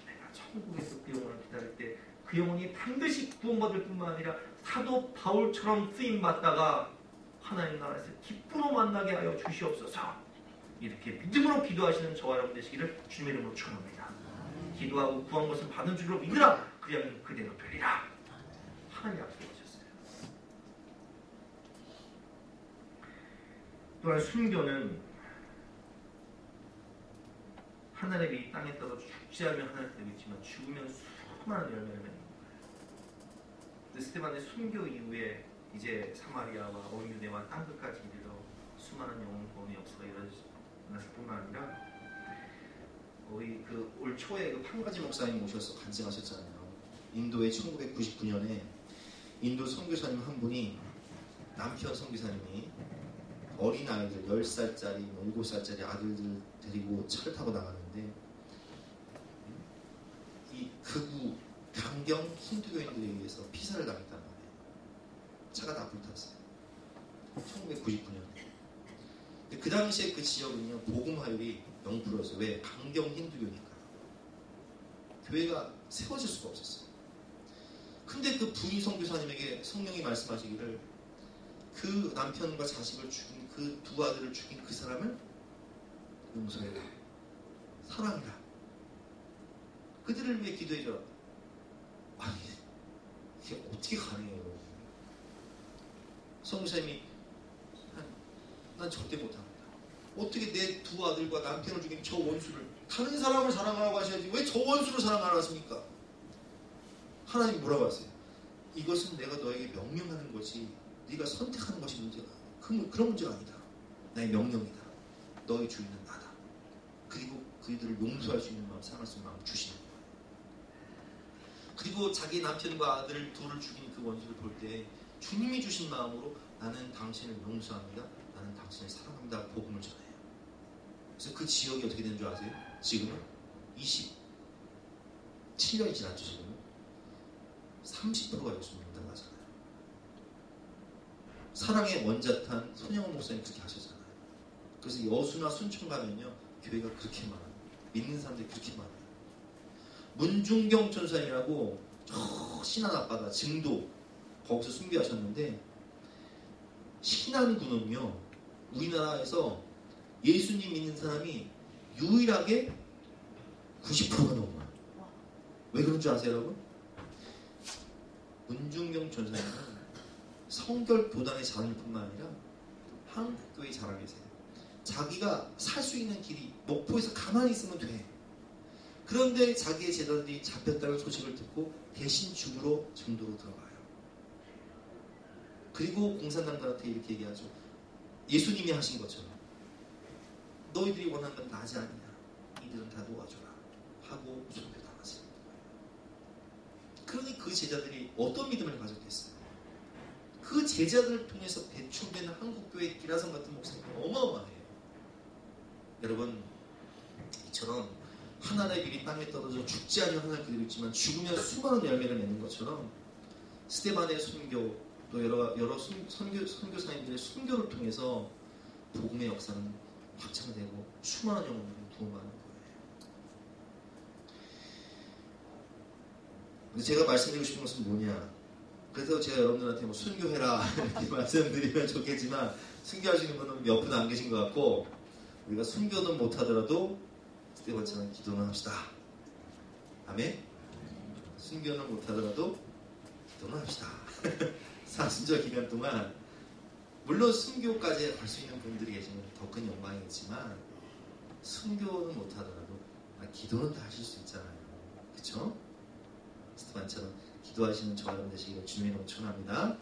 내가 천국에서 그 영혼을 기다릴 때 그 영혼이 반드시 구원받을 뿐만 아니라 사도 바울처럼 쓰임받다가 하나님 나라에서 기쁨으로 만나게 하여 주시옵소서. 이렇게 믿음으로 기도하시는 저와 여러분 되시기를 주님의 이름으로 축원합니다. 기도하고 구한 것을 받은 줄로 믿으라. 그리하면 그대로 되리라. 하나님 약속하셨어요. 또한 순교는 하늘의 빛이 땅에 떠서 죽지 않으면 하늘에 되겠지만 죽으면 수많은 열매를 맺는 거예요. 스데반의 순교 이후에 이제 사마리아와 온 유대와 땅끝까지 이르러 수많은 영혼 구원의 역사가 일어났을 뿐만 아니라 우리 올 초에 판가지 목사님 오셔서 간증하셨잖아요. 인도에 1999년에 인도 선교사님 한 분이 남편 선교사님이 어린 아이들 10살짜리, 7살짜리 아들들 데리고 차를 타고 나갔는데 이 극우 강경 힌두교인들에 의해서 피살을 당했단 말이에요. 차가 다 불탔어요. 1999년에. 그 당시에 그 지역은요, 복음화율이 0%였어요. 왜? 강경 힌두교니까. 교회가 세워질 수가 없었어요. 근데 그 부인 선교사님에게 성령이 말씀하시기를 그 남편과 자식을 죽인 그 두 아들을 죽인 그 사람을 용서해라. 사랑해라. 그들을 위해 기도해줘라. 아니, 이게 어떻게 가능해요? 성교사님이 난 절대 못합니다. 어떻게 내 두 아들과 남편을 죽인 저 원수를 다른 사람을 사랑하라고 하셔야지 왜 저 원수를 사랑하라 하십니까? 하나님 뭐라고 하세요? 이것은 내가 너에게 명령하는 것이 네가 선택하는 것이 문제가 그런 문제가 아니다. 나의 명령이다. 너의 주인은 나다. 그리고 그들을 용서할 수 있는 마음, 사랑할 수 있는 마음 주시는 거예요. 그리고 자기 남편과 아들 둘을 죽인 그 원수를 볼 때 주님이 주신 마음으로 나는 당신을 용서합니다. 나는 당신을 사랑합니다. 복음을 전해요. 그래서 그 지역이 어떻게 되는 줄 아세요? 지금은 27년이 지났죠. 지금은 30%가 예수 믿는다고 하잖아요. 사랑의 원자탄 손영원 목사님 그렇게 하셨잖아요. 그래서 여수나 순천 가면요 교회가 그렇게 많아요. 믿는 사람들이 그렇게 많아요. 문중경 전사님이라고 신안 앞바다 증도 거기서 순교하셨는데 신안군은요 우리나라에서 예수님 믿는 사람이 유일하게 90%가 넘어요. 왜 그런 줄 아세요 여러분? 문중경 전사님은 성결 교단의 자랑일 뿐만 아니라 한국교회의 자랑이세요. 자기가 살 수 있는 길이 목포에서 가만히 있으면 돼. 그런데 자기의 제자들이 잡혔다는 소식을 듣고 대신 죽으러 증도로 들어가요. 그리고 공산당들한테 이렇게 얘기하죠. 예수님이 하신 것처럼 너희들이 원하는 건 나지 않냐. 이들은 다 놓아줘라. 하고 손을 당하시는 거예요. 그러니 그 제자들이 어떤 믿음을 가졌겠어요? 그 제자들을 통해서 배출되는 한국교회 기라성 같은 목사님이 어마어마해요. 여러분, 이처럼 하나의 빛이 땅에 떨어져 죽지 않으면 하나를 그대로 있지만 죽으면 수많은 열매를 맺는 것처럼 스데반의 순교 또 여러 선교사님들의 순교를 통해서 복음의 역사는 확장되고 수많은 영혼들이 부흥하는 거예요. 제가 말씀드리고 싶은 것은 뭐냐? 그래서 제가 여러분들한테 뭐 순교해라 이렇게 말씀드리면 좋겠지만 순교하시는 분은 몇 분 안 계신 것 같고 우리가 순교는 못하더라도 스데반처럼 기도는 합시다. 아멘. 순교는 못하더라도 기도는 합시다. 사순절 기간 동안 물론 순교까지 갈 수 있는 분들이 계시면 더 큰 영광이겠지만 순교는 못하더라도 기도는 다 하실 수 있잖아요. 그렇죠? 스테반처럼 기도하시는 저와 여러분 되시기를 주님의 이름으로 축원합니다.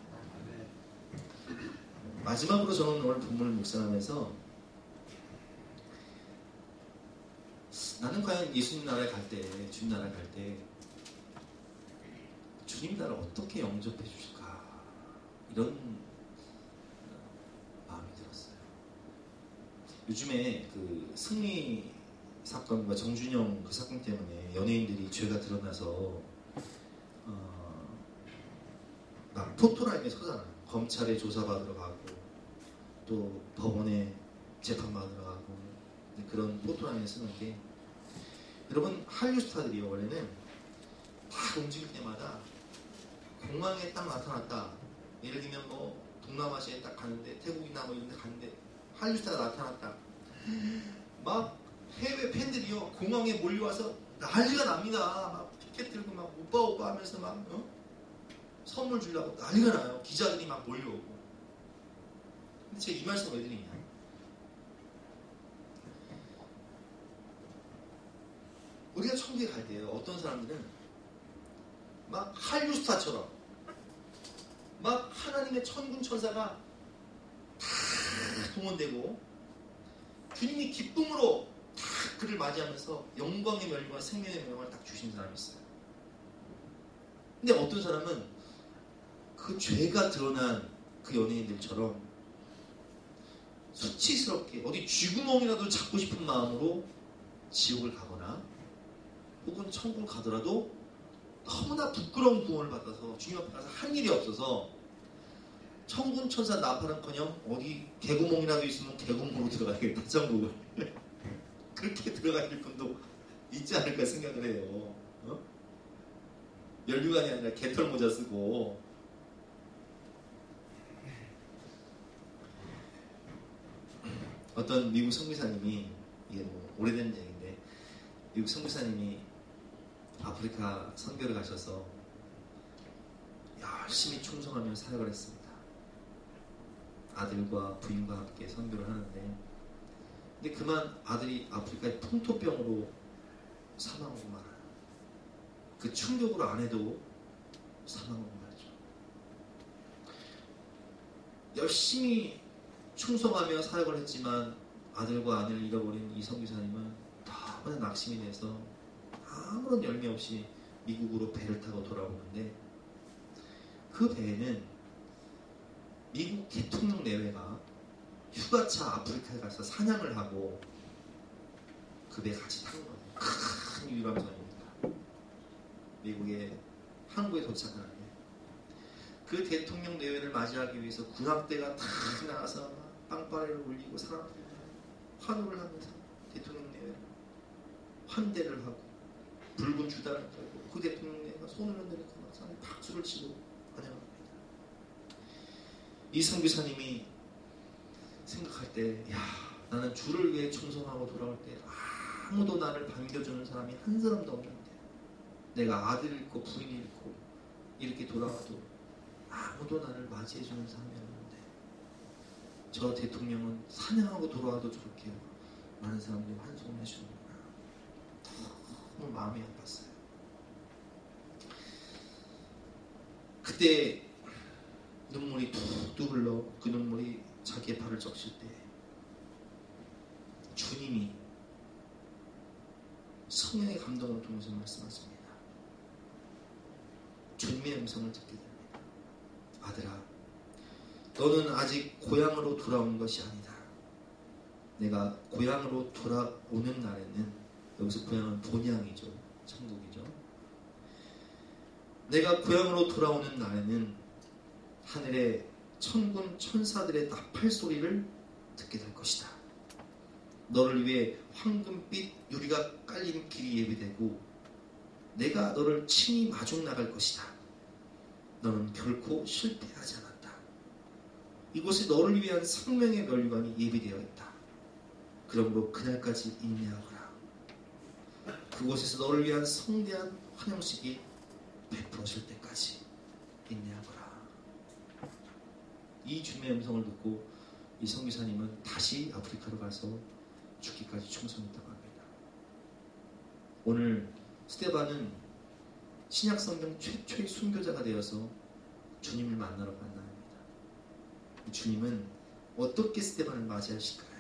마지막으로 저는 오늘 본문을 묵상하면서 나는 과연 예수님 나라에 갈 때, 주님 나라에 갈 때 주님 나라를 어떻게 영접해 주실까 이런 마음이 들었어요. 요즘에 그 승리 사건과 정준영 그 사건 때문에 연예인들이 죄가 드러나서 막 포토라인에 서잖아요. 검찰에 조사받으러 가고 또 법원에 재판받으러 가고 그런 포토라인에 쓰는 게 여러분 한류 스타들이요 원래는 딱 움직일 때마다 공항에 딱 나타났다. 예를 들면 뭐 동남아시아에 딱 가는데 태국이나 뭐 이런 데 가는데 한류 스타가 나타났다. 막 해외 팬들이요 공항에 몰려와서 난리가 납니다. 막 피켓 들고 막 오빠 하면서 막 선물 주려고 난리가 나요. 기자들이 막 몰려오고. 근데 제가 이 말씀 왜 드리냐? 우리가 천국에 갈 때요 어떤 사람들은 막 한류 스타처럼 막 하나님의 천군 천사가 다 동원되고 주님이 기쁨으로 다 그를 맞이하면서 영광의 멸류관 생명의 명을 딱 주신 사람이 있어요. 근데 어떤 사람은 그 죄가 드러난 그 연예인들처럼 수치스럽게 어디 쥐구멍이라도 잡고 싶은 마음으로 지옥을 가거나 혹은 천국을 가더라도 너무나 부끄러운 구원을 받아서 주님 앞에 가서 한 일이 없어서 천군 천사 나팔은커녕 어디 개구멍이라도 있으면 개구멍으로 들어가야겠다 천국을 그렇게 들어가실 분도 있지 않을까 생각을 해요. 연류관이 아니라 개털 모자 쓰고 어떤 미국 선교사님이 이게 뭐 오래된 얘기인데 미국 선교사님이 아프리카 선교를 가셔서 열심히 충성하며 사역을 했습니다. 아들과 부인과 함께 선교를 하는데 근데 그만 아들이 아프리카의 풍토병으로 사망하고 말아요. 그 충격으로 아내도 사망하고 말이죠. 열심히 충성하며 사역을 했지만 아들과 아내를 잃어버린 이 선교사님은 너무나 낙심이 돼서 아무런 열매 없이 미국으로 배를 타고 돌아오는데 그 배에는 미국 대통령 내외가 휴가차 아프리카에 가서 사냥을 하고 그 배에 같이 타는 거예요. 큰 유람선입니다. 미국에 한국에 도착하는데 그 대통령 내외를 맞이하기 위해서 군함대가 다 나가서 빵빠레를 울리고 사람들이 환호를 하면서 대통령 내외를 환대를 하고 붉은 주단을 들고 그 대통령 내외가 손을 흔들고 사람이 박수를 치고 환영합니다. 이 선교사님이 생각할 때 나는 주를 위해 충성하고 돌아올 때 아무도 나를 반겨주는 사람이 한 사람도 없는데 내가 아들 잃고 부인 잃고 이렇게 돌아와도 아무도 나를 맞이해주는 사람이 없는데 저 대통령은 사냥하고 돌아와도 저렇게 많은 사람들이 환송을 해주는구나. 너무 마음이 아팠어요. 그때 눈물이 툭툭 흘러 그 눈물이 자기의 발을 적실 때 주님이 성령의 감동을 통해서 말씀하십니다. 주님의 음성을 듣게 됩니다. 아들아, 너는 아직 고향으로 돌아온 것이 아니다. 내가 고향으로 돌아오는 날에는, 여기서 고향은 본향이죠. 천국이죠. 내가 고향으로 돌아오는 날에는 하늘의 천군 천사들의 나팔 소리를 듣게 될 것이다. 너를 위해 황금빛 유리가 깔린 길이 예비되고 내가 너를 친히 마중 나갈 것이다. 너는 결코 실패하지 않았다. 이곳에 너를 위한 생명의 멸류관이 예비되어 있다. 그러므로 그날까지 인내하거라. 그 그곳에서 너를 위한 성대한 환영식이 베풀어질 때까지 인내하거라. 이 주님의 음성을 듣고 이 선교사님은 다시 아프리카로 가서 죽기까지 충성했다고 합니다. 오늘 스데반은 신약성경 최초의 순교자가 되어서 주님을 만나러 간다 합니다. 주님은 어떻게 스데반을 맞이하실까요?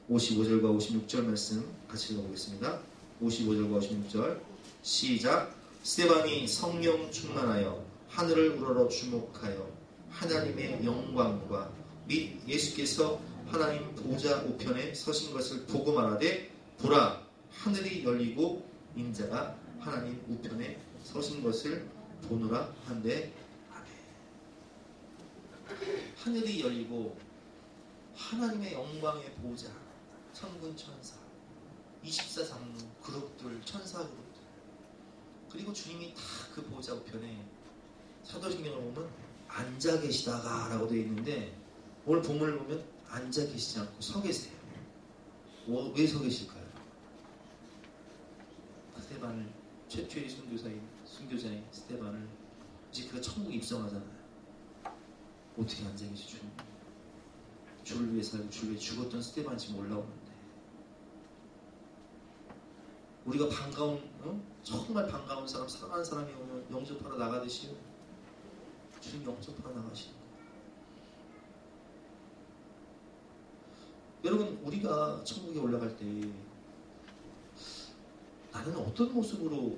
55절과 56절 말씀 같이 읽어보겠습니다. 55절과 56절 시작. 스데반이 성령 충만하여 하늘을 우러러 주목하여 하나님의 영광과 및 예수께서 하나님 보좌 우편에 서신 것을 보고 말하되 보라 하늘이 열리고 인자가 하나님 우편에 서신 것을 보노라 한데 아멘. 하늘이 열리고 하나님의 영광의 보좌, 천군 천사, 24장로 그룹들, 천사 그룹들, 그리고 주님이 다 그 보좌 우편에 사도신경을 보면 앉아 계시다가 라고 되어 있는데 오늘 본문을 보면 앉아 계시지 않고 서 계세요. 왜 서 계실까요? 스데반을 최초의 순교자인 스데반을 이제 그가 천국에 입성하잖아요. 어떻게 앉아 계시 주님? 주를 위해 살고 주를 위해 죽었던 스데반이 지금 올라오는데 우리가 반가운 정말 반가운 사람, 사랑하는 사람이 오면 영접하러 나가듯이요. 주님 영접하러 나가시는 거예요. 여러분 우리가 천국에 올라갈 때 나는 어떤 모습으로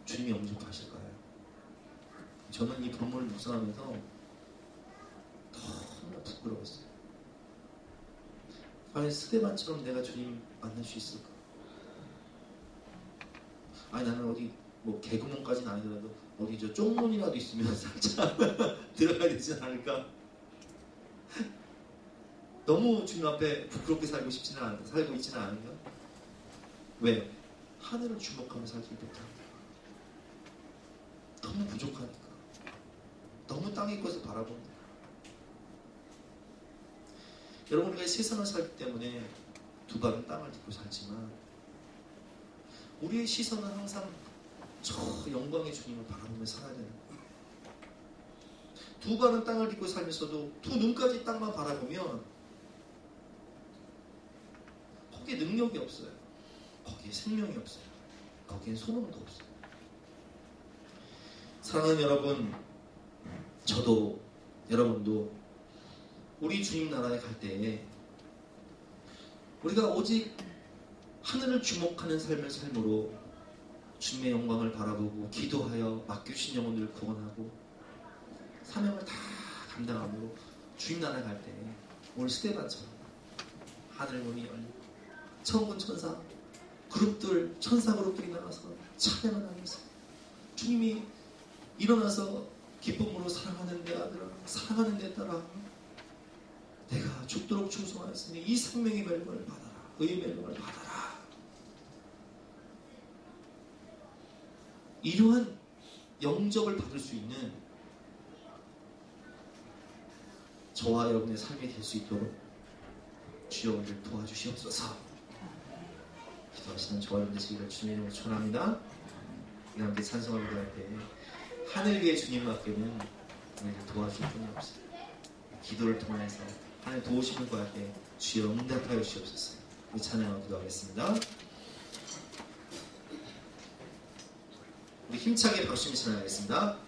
주님이 영접하실까요? 저는 이 본문을 묵상하면서 너무나 부끄러웠어요. 과연 스데반처럼 내가 주님 만날 수 있을까? 아니 나는 어디 뭐 개구멍까지는 아니더라도 어디 저 쪽문이라도 있으면 살짝 들어가야 되지 않을까? 너무 주님 앞에 부끄럽게 살고 있지는 않은가? 왜? 하늘을 주목하며 살지 못합니다. 너무 부족하니까. 너무 땅의 것을 바라봅니다. 여러분 우리가 세상을 살기 때문에 두 발은 땅을 딛고 살지만 우리의 시선은 항상 저 영광의 주님을 바라보며 살아야 되는 거예요. 두 발은 땅을 딛고 살면서도 두 눈까지 땅만 바라보면 거기에 능력이 없어요. 거기에 생명이 없어요. 거기에 소망도 없어요. 사랑하는 여러분, 저도 여러분도 우리 주님 나라에 갈 때에 우리가 오직 하늘을 주목하는 삶을 삶으로 주님의 영광을 바라보고 기도하여 맡겨주신 영혼들을 구원하고 사명을 다 감당함으로 주님 나라에 갈 때 오늘 스데반처럼 하늘 문이 열리고 천군 천사 그룹들, 천사 그룹들이 나가서 찬양을 하면서 주님이 일어나서 기쁨으로 사랑하는 내 아들아, 사랑하는 내 딸아, 내가 죽도록 충성하였으니 이 생명의 멸망을 받아라, 의의 멸망을 받아라. 이러한 영접을 받을 수 있는 저와 여러분의 삶이 될 수 있도록 주여 우리를 도와주시옵소서. 기도하시는 저와 여러분들 되시기를 주님의 이름으로 축원합니다. 우리 함께 찬송을 기도할 때 하늘 위에 주님밖에는 우리를 도와줄 분이 없어요. 기도를 통해서 하늘 도우시는 것 같게 주여 응답하여 주시옵소서. 우리 찬양하고 기도하겠습니다. 우리 힘차게 박수를 찬양하겠습니다.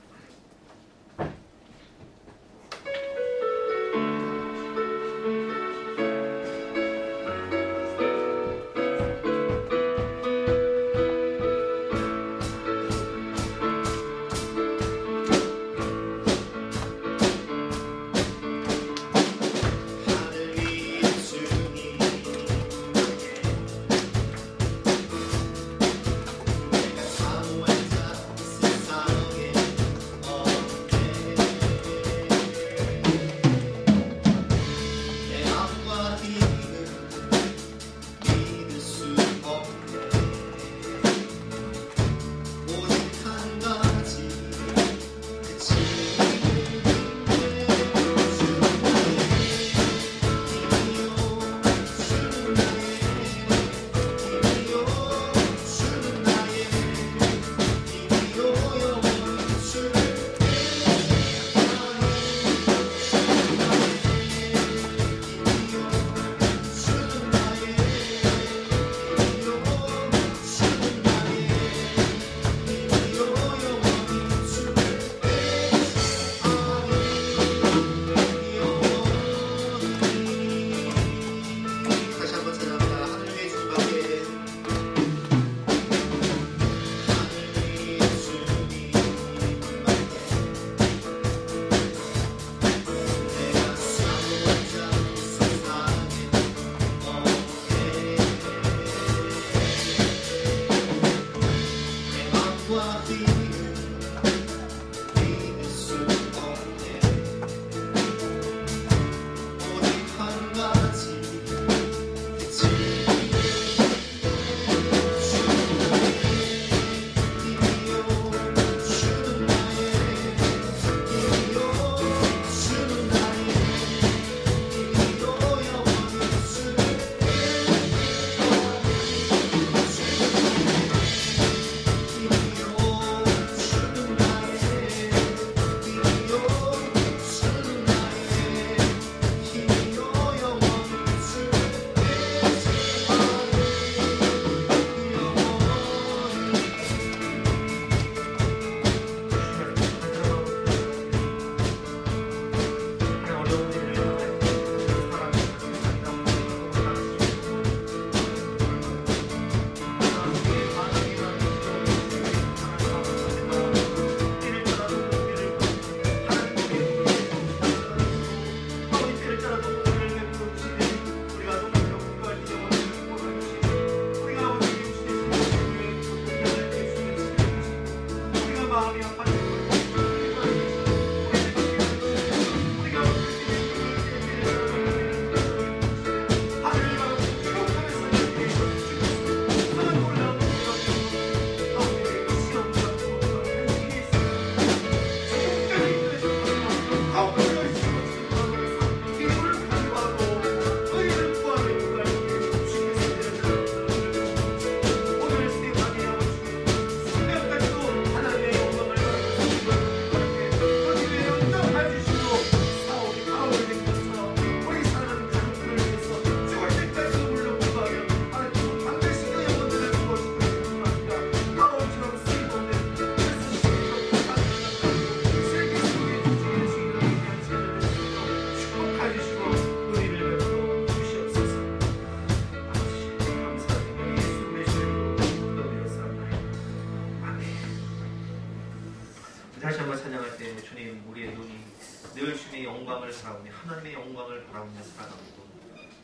늘 주님의 영광을 바라보며 하나님의 영광을 바라보며 살아가고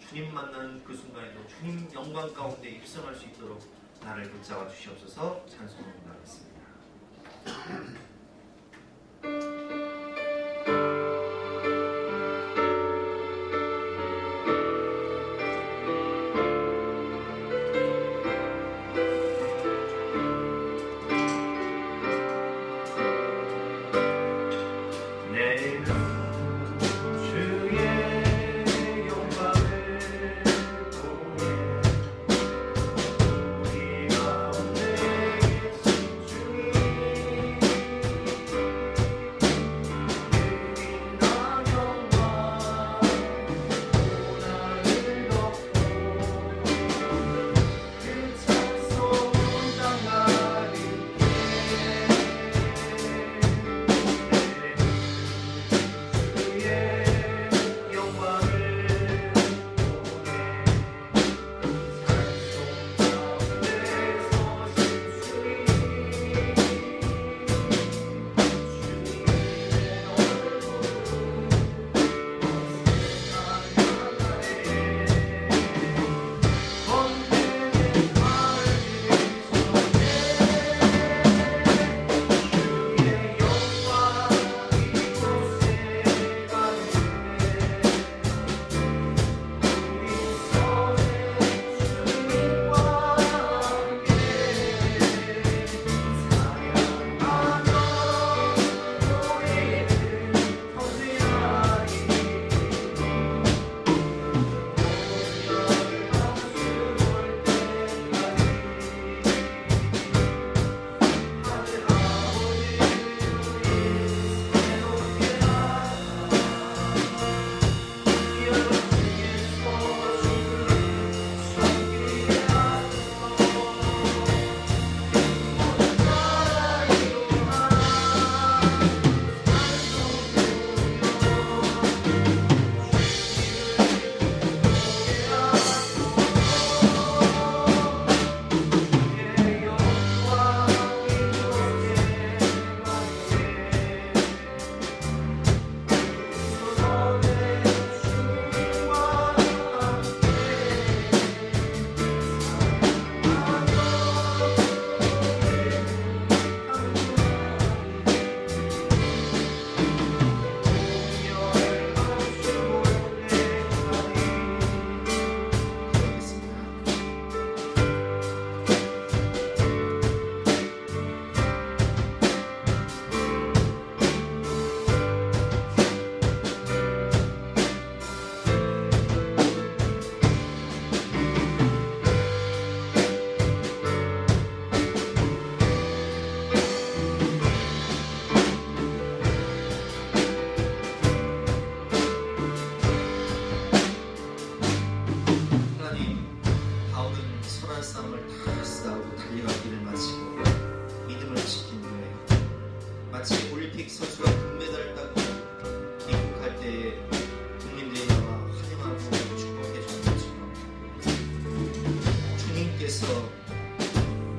주님 만나는 그 순간에도 주님 영광 가운데 입성할 수 있도록 나를 붙잡아 주시옵소서. 찬송을 나가겠습니다.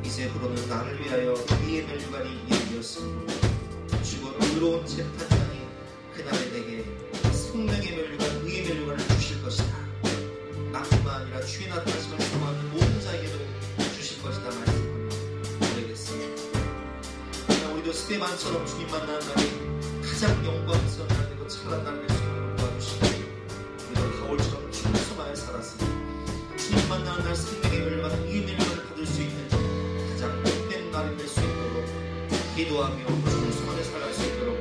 이제부로는 나를 위하여 의의 멸류관이 이루어졌으므로 주고 의로운 재판장이 그날에 내게 생명의 멸류관, 의의 멸류관을 주실 것이다. 나뿐만 아니라 주의 나타나심을 사모하는 모든 자에게도 주실 것이다 말씀하며 고백했습니다. 우리도 스데반처럼 주님 만나는 날이 가장 영광스러운 날 되고 찬란한 날을 될 수 있도록 도와주시고, 우리도 바울처럼 충성하여 살았으니 주님 만나는 날 생명의 멸류관, 의의 멸류관을 받을 수 있는 가장 복된 날이 될 수 있도록 기도하며 충성하며 살아갈 수 있도록